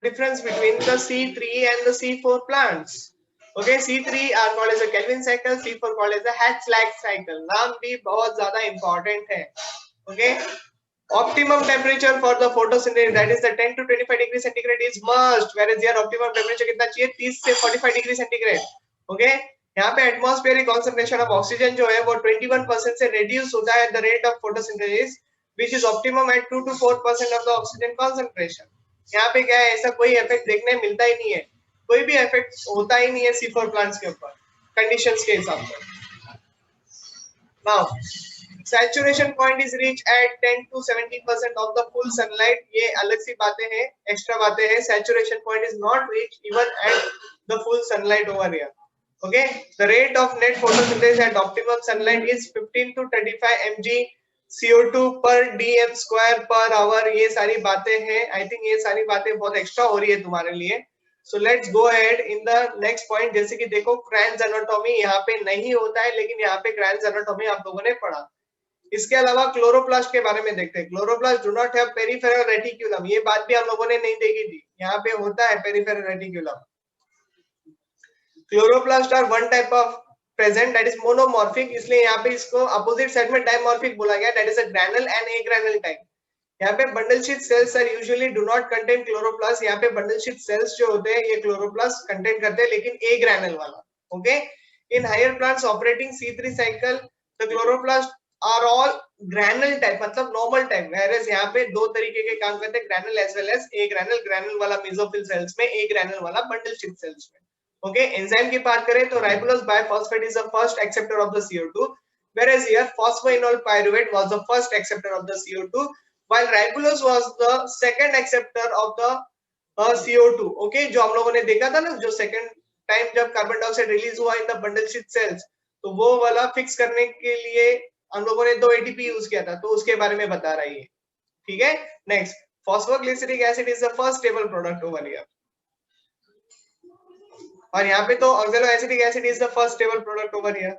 difference between the C3 and the C4 plants. Okay, C3 are called as a Kelvin cycle, C4 called as a Hertzlag cycle. नाम भी बहुत ज़्यादा important है. Okay, optimum temperature for the photosynthesis, that is the 10 to 25 degree centigrade is must, whereas here optimum temperature कितना चाहिए 30 से 45 degree centigrade. Okay, यहाँ पे atmospheric concentration of oxygen जो है वो 21% से reduce होता है at the rate of photosynthesis, which is optimum at 2 to 4% of the oxygen concentration. यहाँ पे क्या है, ऐसा कोई इफेक्ट देखने मिलता ही नहीं है, कोई भी इफेक्ट होता ही नहीं है C4 प्लांट्स के ऊपर कंडीशंस के हिसाब से. Now saturation point is reached at 10 to 70% of the full sunlight. ये अलग सी बातें हैं, एक्स्ट्रा बातें हैं. Saturation point is not reached even at the full sunlight over here. Okay, the rate of net photosynthesis at optimum sunlight is 15 to 35 mg CO2 per dm square per hour. ये सारी बातें हैं. I think ये सारी बातें बहुत extra हो रही है तुम्हारे लिए. So let's go ahead in the next point. जैसे कि देखो Cran's anatomy यहाँ पे नहीं होता है, लेकिन यहाँ पे Cran's anatomy आप लोगों ने पढ़ा. इसके अलावा क्लोरोप्लास्ट के बारे में देखते हैं. Chloroplast do not have peripheral reticulum. ये बात भी हम लोगों ने नहीं देखी थी. यहाँ पे होता है peripheral reticulum. Chloroplast are one type of present, that is monomorphic, इसलिए यहाँ पे इसको अपोजिट साइड में डायमॉर्फिक बोला गया, that is a granal and agranal type. यहाँ पे bundle sheath cells are usually do not contain chloroplast. यहाँ पे बंडल शीट सेल्स जो होते हैं ये क्लोरोप्लास्ट कंटेन करते हैं, लेकिन ए ग्रैनुल वाला. Okay, in higher plants operating C3 cycle the chloroplast are all granal type, मतलब नॉर्मल टाइप. वेयरएज यहाँ पे दो तरीके के काम करते हैं, granal as well as agranal. Granal वाला मेसोफिल सेल्स में, ए ग्रैनुल वाला बंडल शीट सेल्स में. ओके, एंजाइम की बात करें तो ribulose bisphosphate is the first acceptor of the CO2, whereas here phosphoenol pyruvate was the first acceptor of the CO2, while ribulose was the second acceptor of the CO2. Okay, जो हम लोगों ने देखा था ना, जो सेकंड टाइम जब carbon dioxide release हुआ in the bundle sheath sales, तो वो वाला फिक्स करने के लिए हम लोगों ने 2 ATP यूज किया था, तो उसके बारे में बता रही है. ठीक है, next, phosphoglyceric acid is the first stable product over here. और यहाँ पे तो oxaloacetic acid is the first stable product over here.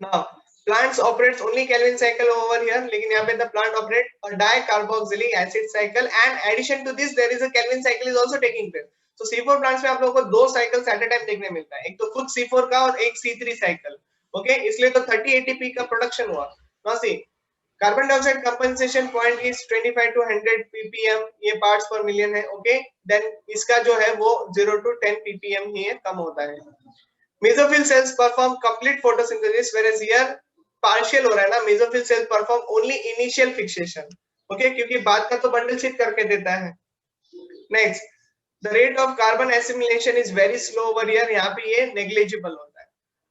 Now plants operates only Kelvin cycle over here, लेकिन यहाँ पे the plant operate a dicarboxylic acid cycle, and addition to this there is a Kelvin cycle is also taking place. So C4 plants में आप लोगों को 2 cycles at a time देखने मिलता है, एक तो खुद C4 का और एक C3 cycle. Okay, इसलिए तो 30 ATP का प्रोडक्शन हुआ. Now see, carbon dioxide compensation point is 25 to 100 ppm, ये पार्ट्स पर मिलियन है. ओके, देन इसका जो है वो 0 to 10 ppm ही है, कम होता है. Mesophyll cells perform complete photosynthesis, whereas here partial हो रहा है ना. Mesophyll cells perform only initial fixation. Okay, क्योंकि बाद का तो बंडल शीट करके देता है. Next, the rate of carbon assimilation is very slow over here. यहाँ पे ये नेग्लिजिबल होता है.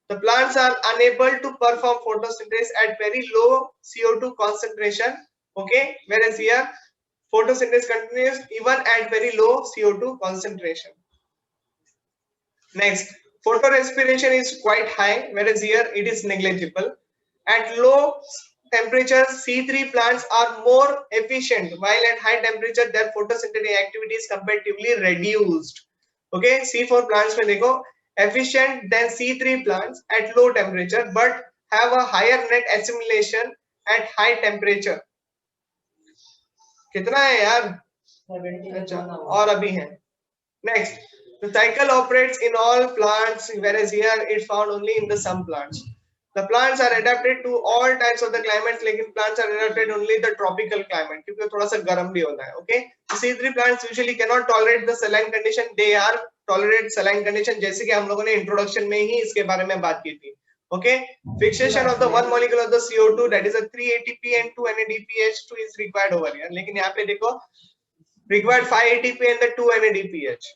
The plants are unable to perform photosynthesis at very low CO2 concentration. Okay, whereas here photosynthesis continues even at very low CO2 concentration. Next, photorespiration is quite high, whereas here it is negligible. At low temperature, C3 plants are more efficient, while at high temperature their photosynthetic activity is comparatively reduced. Okay, C4 plants में देखो efficient than C3 plants at low temperature, but have a higher net assimilation at high temperature. कितना है यार? अच्छा, और अभी है. Next, the cycle operates in all plants, whereas here it's found only in the some plants. The plants are adapted to all types of the climates, लेकिन plants are adapted only the tropical climate, क्योंकि थोड़ा सा गर्म भी होता है. Okay, C3 plants usually cannot tolerate the saline condition. They are tolerate saline condition, जैसे कि हम लोगों ने इंट्रोडक्शन में ही इसके बारे में बात की थी. Okay, fixation of the one molecule of the CO2, that is a 3 ATP and 2 NADPH2 is required over here. लेकिन यहाँ पे देखो required 5 ATP and the 2 NADPH.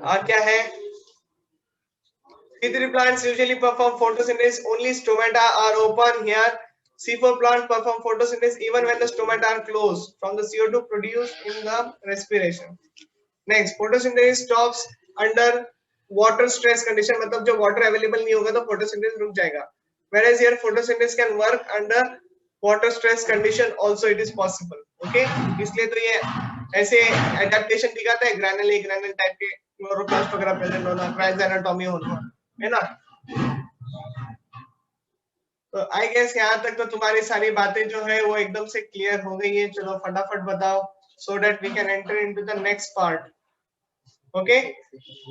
और क्या है? C3 plants usually perform photosynthesis only stomata are open. Here C4 plants perform photosynthesis even when the stomata are closed from the CO2 produced in the respiration. Next, photosynthesis stops under water stress condition, मतलब जो water available नहीं होगा तो photosynthesis रुक जाएगा. Whereas here photosynthesis can work under water stress condition also, it is possible. Okay, इसलिए तो ये ऐसे adaptation दिखाता है ग्रैनुल टाइप के क्लोरोप्लास्ट वगैरह प्रेजेंट होना, Cran's anatomy होना, है ना. तो आई गेस यहाँ तक तो तुम्हारी सारी बातें जो है वो एकदम से क्लियर हो गई है. चलो फटाफट बताओ so that we can enter into the next part. Okay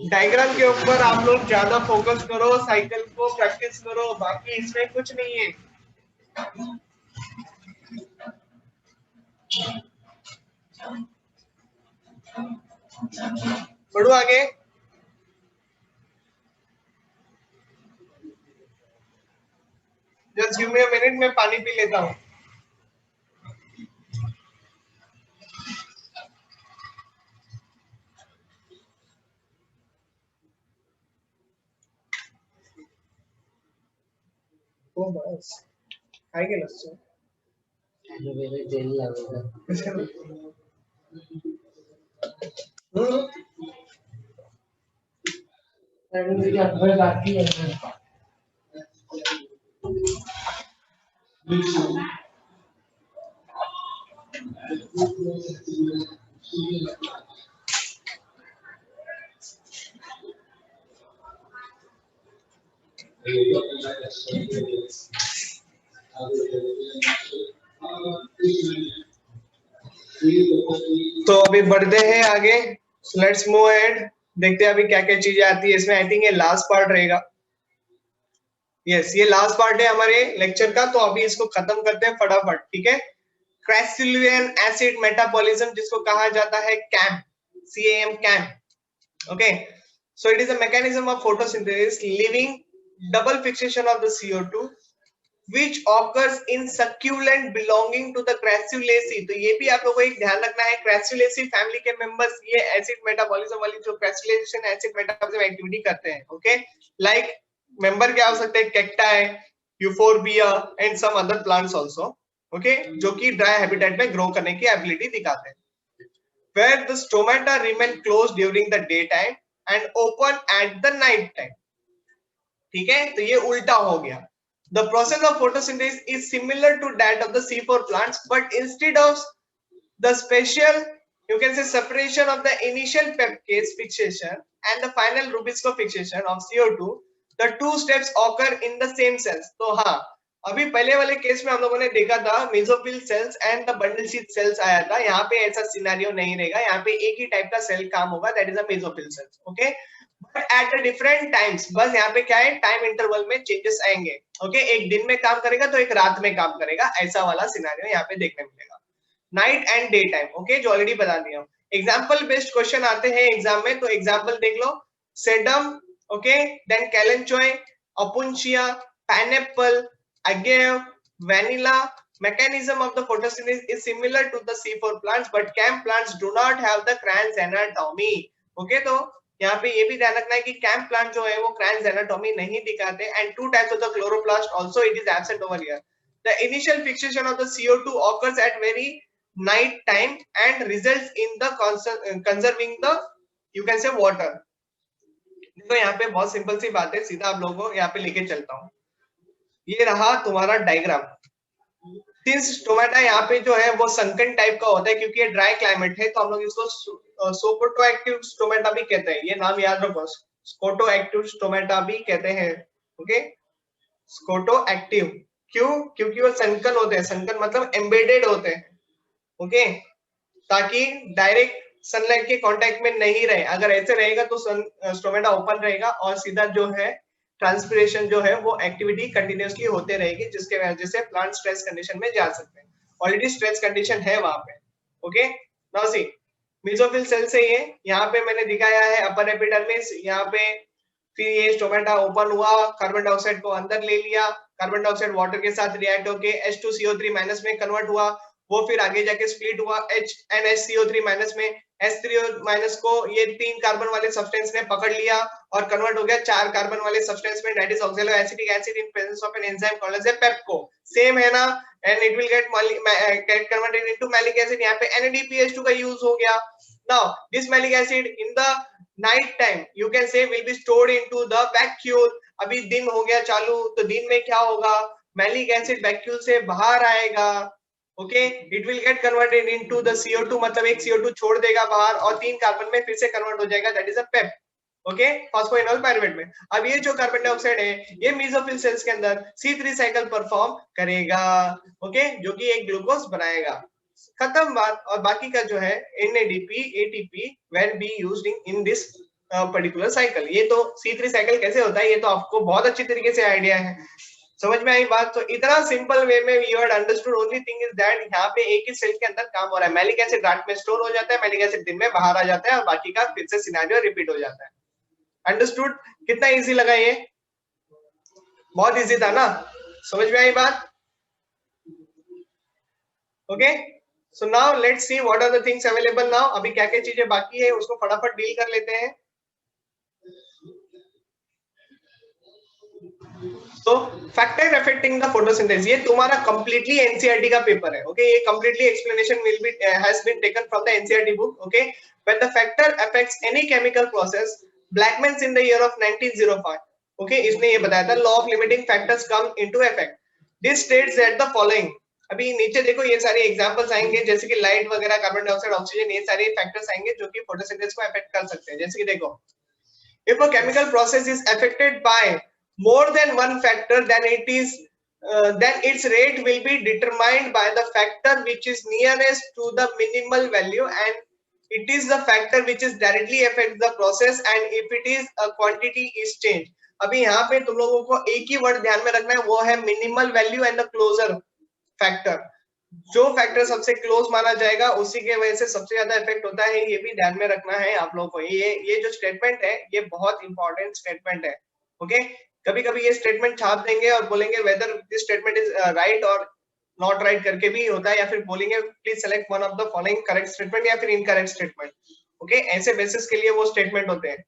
diagram के ऊपर आप लोग ज्यादा फोकस करो, साइकिल को प्रैक्टिस करो, बाकी इसमें कुछ नहीं है। बढ़ो आगे। Just give me a minute, मैं पानी पी लेता हूँ। ओ बस आगे लस्सो मेरे जेल लगेगा। बाकी है तो अभी बढ़ते हैं आगे, लेट्स मूव अहेड। देखते हैं अभी क्या क्या चीजें आती है इसमें। आई थिंक ये लास्ट पार्ट रहेगा। यस ये लास्ट पार्ट है हमारे लेक्चर का, तो अभी इसको खत्म करते हैं फटाफट, ठीक है। क्रेसिलियन एसिड मेटाबॉलिज्म, जिसको कहा जाता है cam, CAM cam. Okay, so it is a mechanism of photosynthesis leaving double fixation of the CO2 which occurs in succulent belonging to the Crassulaceae। तो ये भी आप लोगों को एक ध्यान रखना है, Crassulaceae फैमिली के मेंबर्स ये एसिड मेटाबॉलिज्म वाली जो क्रेसुलेशन एसिड मेटाबॉलिज्म एक्टिविटी करते हैं। ओके, लाइक मेंबर क्या हो सकते हैं, cacti, euphorbia and some other plants also. Okay, जो कि ड्राई हैबिटेट में ग्रो करने की एबिलिटी दिखाते हैं। Where the stomata remain closed during the daytime and open at the night time। ठीक है, तो ये उल्टा हो गया। The process of photosynthesis is similar to that of the C4 plants, but instead of the special, you can say, separation of the initial peptidase fixation and the final Rubisco fixation of CO2, the two steps occur in the same cells। तो हाँ, अभी पहले वाले case में हम लोगों ने देखा था mesophyll cells and the bundle sheath sales आया था। यहाँ पे ऐसा सिनेरियो नहीं रहेगा, यहाँ पे एक ही टाइप का सेल काम होगा, that is a mesophyll cells. Okay, but at different times, बस यहाँ पे क्या है, टाइम इंटरवल में चेंजेस आएंगे। ओके, एक दिन में काम करेगा तो एक रात में काम करेगा, ऐसा वाला सिनेरियो यहाँ पे देखने मिलेगा। Night and day time, okay, जो ऑलरेडी बता दिया हूँ। एग्जाम्पल बेस्ड क्वेश्चन आते हैं एग्जाम में, तो एग्जाम्पल देख लो। Sedum, okay, then kalanchoe, opuntia, pineapple, agave, vanilla। Mechanism of the photosynthesis is similar to the C4 plants, but CAM plants do not have the Cran's anatomy। Okay, तो यहाँ पे ये भी ध्यान रखना है कि CAM plant जो है वो Cran's anatomy नहीं दिखाते, and two types of the chloroplast also it is absent over here। The initial fixation of the CO2 occurs at very night time and results in the conserving the, you can say, water। तो यहाँ पे बहुत simple सी बात है, सीधा आप लोगों को यहाँ पे लेके चलता हूँ। ये रहा तुम्हारा डायग्राम। सिंस टोमेटा यहाँ पे जो है वो संकन टाइप का होता है, क्योंकि ये ड्राई क्लाइमेट है, तो हम लोग इसको स्कोटोएक्टिव टोमेटा भी कहते हैं। ये नाम याद रखो, स्कोटोएक्टिव टोमेटा भी कहते हैं। ओके, स्कोटोएक्टिव क्यों, क्योंकि वो संकन होते हैं। संकन मतलब एम्बेडेड होते हैं। ओके, ताकि डायरेक्ट सनलाइट के कांटेक्ट में नहीं रहे। अगर ऐसे रहेगा तो स्टोमेटा ओपन रहेगा और सीधा जो है ट्रांसपिरेशन जो है वो एक्टिविटी कंटिन्यूअसली होते रहेगी, जिसके वजह से प्लांट स्ट्रेस कंडीशन में जा सकते हैं। ऑलरेडी स्ट्रेस कंडीशन है वहां पे। Okay, now see mesophyll cell से ये यहाँ पे मैंने दिखाया है अपर एपिडर्मिस। यहाँ पे फिर ये स्टोमेटा ओपन हुआ, कार्बन डाइऑक्साइड को अंदर ले लिया, कार्बन डाइऑक्साइड वाटर के साथ रिएक्ट होके H2CO3- में कन्वर्ट हुआ, वो फिर आगे जाके स्प्लिट हुआ NaCO3- में। H3- को ये 3 कार्बन वाले सब्सटेंस ने पकड़ लिया और कन्वर्ट हो गया 4 कार्बन वाले सब्सटेंस में, that is oxaloacetic acid in presence of an enzyme called as a PEPCO. Same है ना, and it will get converted into malic acid. यहाँ पे NADPH2 का यूज हो गया। Now this malic acid in the night time you can say will be stored into the vacuole. अभी दिन हो गया चालू, तो दिन में क्या होगा, मैलिक एसिड वैक्यूल से बाहर आएगा। Okay, it will get converted into the CO2, मतलब एक CO2 छोड़ देगा बाहर और 3 कार्बन में फिर से कन्वर्ट हो जाएगा, that is a Pep. Okay, phosphoenol pyruvate में। अब ये जो कार्बन डाइऑक्साइड है ये मेसोफिल सेल्स के अंदर C3 साइकिल परफॉर्म करेगा। ओके, जो कि एक ग्लूकोज बनाएगा। खत्म बात। और बाकी का जो है NADP ATP were be used in this particular cycle. ये तो C3 साइकिल कैसे होता है ये तो आपको बहुत अच्छी तरीके से आइडिया है, समझ में आई बात। तो इतना सिंपल वे में you had understood. Only thing is that यहाँ पे एक ही सेल के अंदर काम हो रहा है। मैलिक एसिड रात में स्टोर हो जाता है, मैलिक एसिड दिन में बाहर आ जाता है और बाकी का फिर से सिनेरियो रिपीट हो जाता है। अंडरस्टूड? कितना इजी लगा ये? बहुत इजी था ना? समझ में आई बात? Okay, so now let's see what are the things available now. अभी क्या क्या चीजें बाकी है उसको फटाफट डील कर लेते हैं। तो फैक्टर अफेक्टिंग द फोटोसिंथेसिस, ये तुम्हारा कंप्लीटली एनसीईआरटी का पेपर है। ओके, ये completely explanation will be has been taken from the NCERT book. Okay, when the factor affects any chemical process, Blackman in the year of 1905, okay, इसने ये बताया था law of limiting factors come into effect. This states that the following, अभी नीचे देखो ये सारे examples आएंगे जैसे कि लाइट वगैरह, कार्बन डाइऑक्साइड, ऑक्सीजन, ये सारे फैक्टर्स आएंगे जो कि फोटोसिंथेसिस को अफेक्ट कर सकते हैं। जैसे कि देखो, if a chemical process is affected by more than one factor, then its rate will be determined by the factor which is nearest to the minimal value, and it is the factor which is directly affects the process, and if it is a quantity is changed। अभी यहाँ पे तुम लोगों को एक ही word ध्यान में रखना है, वो है minimal value and the closer factor. जो फैक्टर सबसे क्लोज माना जाएगा उसी के वजह से सबसे ज्यादा इफेक्ट होता है, ये भी ध्यान में रखना है आप लोगों को। ये जो स्टेटमेंट है ये बहुत इंपॉर्टेंट स्टेटमेंट है। ओके, कभी कभी ये स्टेटमेंट छाप देंगे और बोलेंगे whether this statement is right और नॉट राइट करके भी होता है, या फिर बोलेंगे please select one of the following correct statement या फिर इनकरेक्ट स्टेटमेंट। ओके, ऐसे बेसिस के लिए वो स्टेटमेंट होते हैं।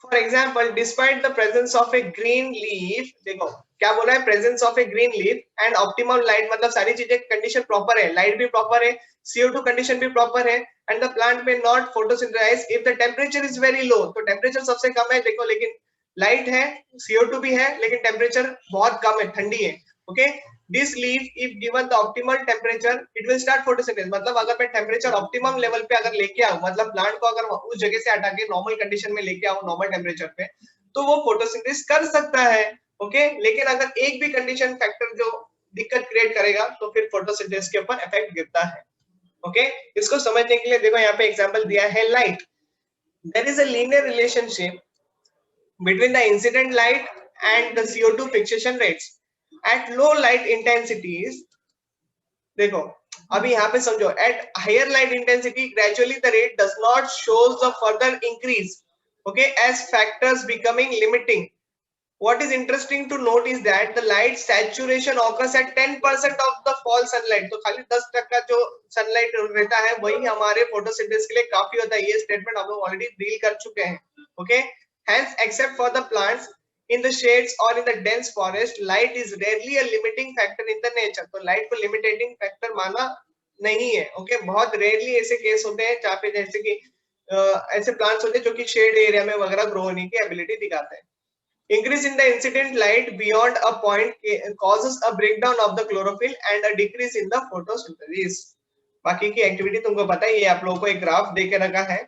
For example, despite the presence of A green leaf, देखो क्या बोला है, presence of A green leaf and optimum light, मतलब सारी चीजें कंडीशन प्रॉपर है, लाइट भी प्रॉपर है, CO2 कंडीशन भी प्रॉपर है, and the plant may not photosynthesize if the temperature is very low. तो टेम्परेचर सबसे कम है देखो, लेकिन लाइट है, CO2 भी है, लेकिन टेम्परेचर बहुत कम है, ठंडी है। Okay, this leaf if given the optimal temperature it will start photosynthesis, मतलब अगर मैं टेम्परेचर ऑप्टिमम लेवल पे अगर लेके आऊं, मतलब प्लांट को अगर उस जगह से हटा के नॉर्मल कंडीशन में लेके आऊं, नॉर्मल टेम्परेचर पे, तो वो फोटोसिंथेसिस कर सकता है। ओके, लेकिन अगर एक भी कंडीशन फैक्टर जो दिक्कत क्रिएट करेगा तो फिर फोटोसिंथेसिस के ऊपर इफेक्ट गिरता है। ओके, इसको समझने के लिए देखो यहाँ पे एग्जांपल दिया है light. There is a linear relationship between the incident light and the CO2 fixation rates at low light intensities। देखो अभी यहाँ पे समझो, at higher light intensity gradually the rate does not shows the further increase, okay, as factors becoming limiting। What is interesting to note is that the light saturation occurs at 10% of the fall sunlight। तो खाली 10% जो sunlight रहता है वही हमारे photosynthesis के लिए काफी होता है। ये स्टेटमेंट हम लोग ऑलरेडी डील कर चुके हैं। Okay, hence except for the plants in the shades or in the dense forest, light is rarely a limiting factor in the nature। तो लाइट को लिमिटेटिंग फैक्टर माना नहीं है। ओके, बहुत रेयरली ऐसे केस होते हैं जहाँ पे जैसे कि ऐसे प्लांट्स होते हैं जो कि शेड एरिया में वगैरह ग्रो होने की एबिलिटी दिखाते हैं। Increase in the incident light beyond a point causes a breakdown of the chlorophyll and a decrease in the photosynthesis। बाकी की एक्टिविटी तुमको पता है, ये आप लोगों को एक ग्राफ दे के रखा है।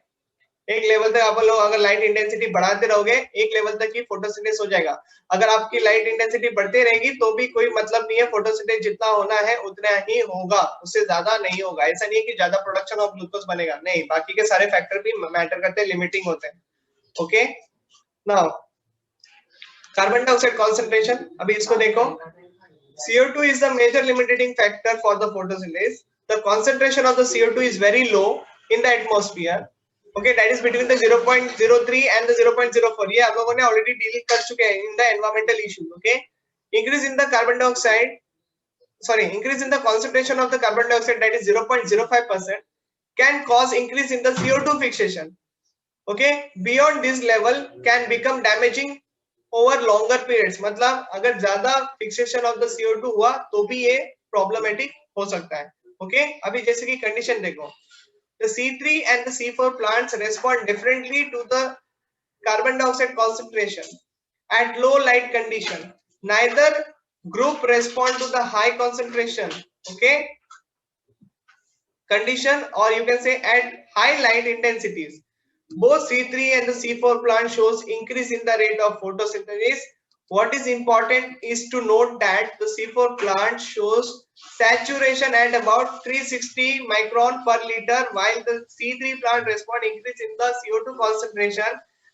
एक लेवल तक आप लोग अगर लाइट इंटेंसिटी बढ़ाते रहोगे, एक लेवल तक ही फोटोसिंथेसिस हो जाएगा। अगर आपकी लाइट इंटेंसिटी बढ़ती रहेगी तो भी कोई मतलब नहीं है, फोटोसिंथेसिस जितना होना है उतना ही होगा, उससे ज्यादा नहीं होगा। ऐसा नहीं है कि ज्यादा प्रोडक्शन ऑफ ग्लूकोज बनेगा, नहीं, बाकी के सारे फैक्टर भी मैटर करते हैं, लिमिटिंग होते हैं। Okay, now carbon dioxide concentration, अभी इसको देखो। CO2 is the major limiting factor for the photosynthesis। The concentration of the CO2 is very low in the atmosphere। Okay, that is between the 0.03 and the 0.04। ये आप लोगों ने already deal कर चुके हैं in the environmental issue। Okay, increase in the carbon dioxide, sorry, increase in the concentration of the carbon dioxide, that is 0.05%, can cause increase in the CO2 fixation। Okay, beyond this level can become damaging over longer periods, मतलब अगर ज्यादा fixation of the CO2 हुआ तो भी ये problematic हो सकता है। ओके, अभी जैसे कि कंडीशन देखो, the C3 and the C4 plants respond differently to the carbon dioxide concentration at low light condition। neither group respond to the high concentration, okay, condition, or you can say at high light intensities। Both C3 and the C4 plant shows increase in the rate of photosynthesis What is important is to note that the C4 plant shows saturation at about 360 micron per liter, while the C3 plant respond increase in the CO2 concentration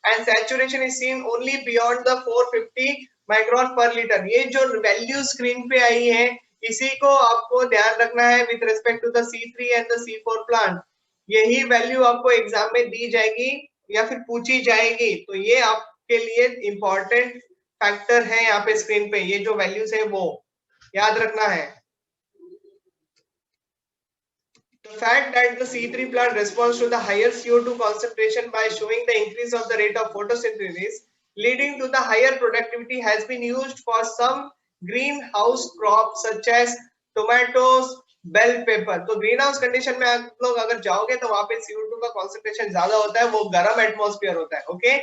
and saturation is seen only beyond the 450 micron per liter. ये जो value screen पे आई है इसी को आपको ध्यान रखना है with respect to the C3 and the C4 plant. यही वैल्यू आपको एग्जाम में दी जाएगी या फिर पूछी जाएगी, तो ये आपके लिए इंपॉर्टेंट फैक्टर है यहाँ पे स्क्रीन पे, ये जो वैल्यूज है वो याद रखना है. The fact that the C3 plant responds to the higher CO2 concentration by showing the increase of the rate of photosynthesis leading to the higher productivity has been used for some greenhouse crops such as tomatoes, bell pepper. तो green house condition में आप लोग अगर जाओगे तो वहां पे CO2 का concentration ज्यादा होता है, वो गर्म एटमॉस्फेयर होता है. Okay,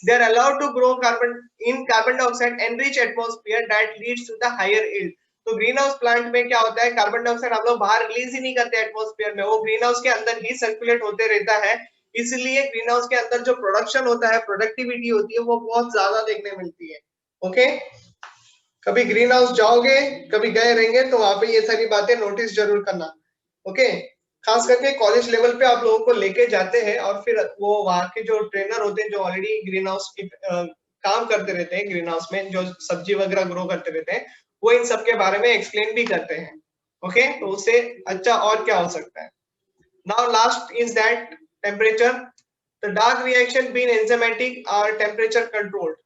they are allowed to grow carbon dioxide enriched atmosphere that leads to the higher yield. तो ग्रीन हाउस प्लांट में क्या होता है, कार्बन डाइऑक्साइड हम लोग बाहर रिलीज ही नहीं करते एटमॉस्फेयर में, वो ग्रीन हाउस के अंदर ही सर्कुलेट होते रहता है. इसलिए ग्रीन हाउस के अंदर जो प्रोडक्शन होता है, प्रोडक्टिविटी होती है, वो बहुत ज्यादा देखने मिलती है. ओके, कभी ग्रीन हाउस जाओगे, कभी गए रहेंगे तो वहां पे ये सारी बातें नोटिस जरूर करना. ओके, खास करके कॉलेज लेवल पे आप लोगों को लेके जाते हैं और फिर वो वहां के जो ट्रेनर होते हैं जो ऑलरेडी ग्रीन हाउस की काम करते रहते हैं, ग्रीन हाउस में जो सब्जी वगैरह ग्रो करते रहते हैं, वो इन सब के बारे में एक्सप्लेन भी करते हैं. ओके, तो उससे अच्छा और क्या हो सकता है. Now last is that temperature. The dark reaction been enzymatic are temperature controlled.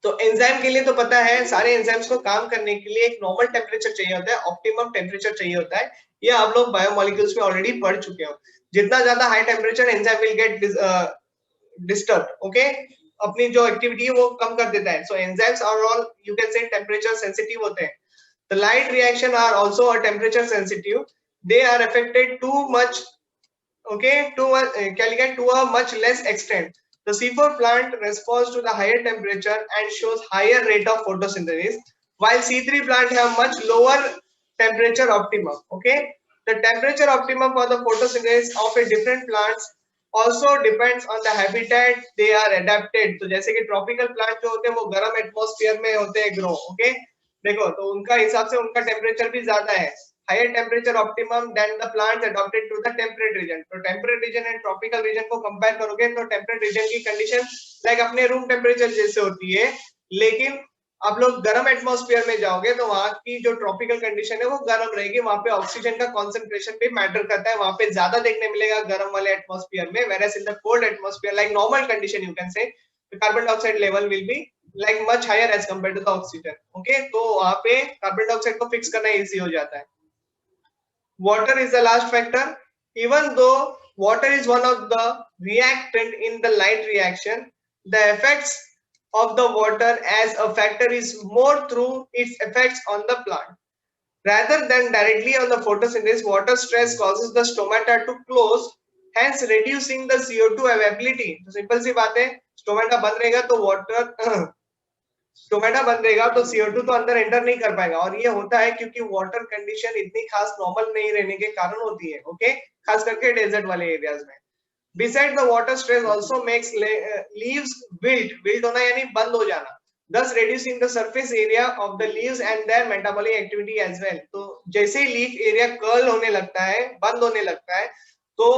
तो एंजाइम के लिए तो पता है, सारे एंजाइम्स को काम करने के लिए एक नॉर्मल टेम्परेचर चाहिए होता है, ऑप्टिमम टेम्परेचर चाहिए होता है. ये आप लोग बायोमोलिक्यूल्स में ऑलरेडी पढ़ चुके हो. जितना ज्यादा high temperature enzyme will get disturb. Okay, अपनी जो एक्टिविटी है वो कम कर देता है. So enzymes are all you can say temperature sensitive होते हैं. The light reaction are also a temperature sensitive. They are affected too much, okay, to a much less extent. The C4 plant responds to the higher temperature and shows higher rate of photosynthesis, while C3 plant have much lower temperature optimum. Okay, the temperature optimum for the photosynthesis of a different plants also depends on the habitat they are adapted. तो जैसे कि tropical plant जो होते हैं वो गर्म atmosphere में होते हैं ग्रो. ओके, देखो तो उनका हिसाब से उनका टेम्परेचर भी ज्यादा है. Higher temperature optimum than the plants adapted to the temperate region. तो temperate region and tropical region को कंपेयर करोगे तो temperate region की कंडीशन लाइक अपने रूम टेम्परेचर जैसे होती है, लेकिन आप लोग गर्म एटमॉस्फेयर में जाओगे तो वहां की जो ट्रॉपिकल कंडीशन है वो गर्म रहेगी. वहां पे ऑक्सीजन का कॉन्सेंट्रेशन भी मैटर करता है, वहां पे ज्यादा देखने मिलेगा गर्म वाले एटमॉस्फेयर में. whereas in the cold atmosphere like normal condition you can say the carbon dioxide level will be like much higher as compared to the oxygen. okay, तो वहां पे कार्बन डाइऑक्साइड को फिक्स करना इजी हो जाता है. Water is the last factor. Even though water is one of the reactant in the light reaction, the effects of the water as a factor is more through its effects on the plant. Rather than directly on the photosynthesis, water stress causes the stomata to close, hence reducing the CO2 availability. तो simple सी बात है, stomata बंद रहेगा तो water stomata बंद रहेगा तो CO2 तो अंदर एंटर नहीं कर पाएगा. और ये होता है क्योंकि वाटर कंडीशन इतनी खास नॉर्मल नहीं रहने के कारण होती है. ओके, खास करके डेजर्ट वाले एरियाज में. Besides the water stress also makes leaves wilt. Wilt होना यानी बंद हो जाना, thus reducing the surface area of the leaves and their metabolic activity as well. तो जैसे ही लीफ एरिया कर्ल होने लगता है, बंद होने लगता है, तो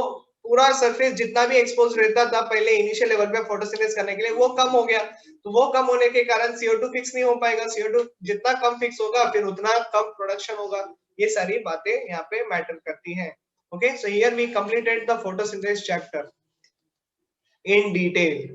पूरा सरफेस जितना भी एक्सपोज रहता था पहले इनिशियल लेवल पे फोटोसिंथेसिस करने के लिए वो कम हो गया. तो वो कम होने के कारण CO2 फिक्स नहीं हो पाएगा. CO2 जितना कम फिक्स होगा फिर उतना कम प्रोडक्शन होगा. ये सारी बातें यहाँ पे मैटर करती हैं. Okay, so here we completed the photosynthesis chapter in detail.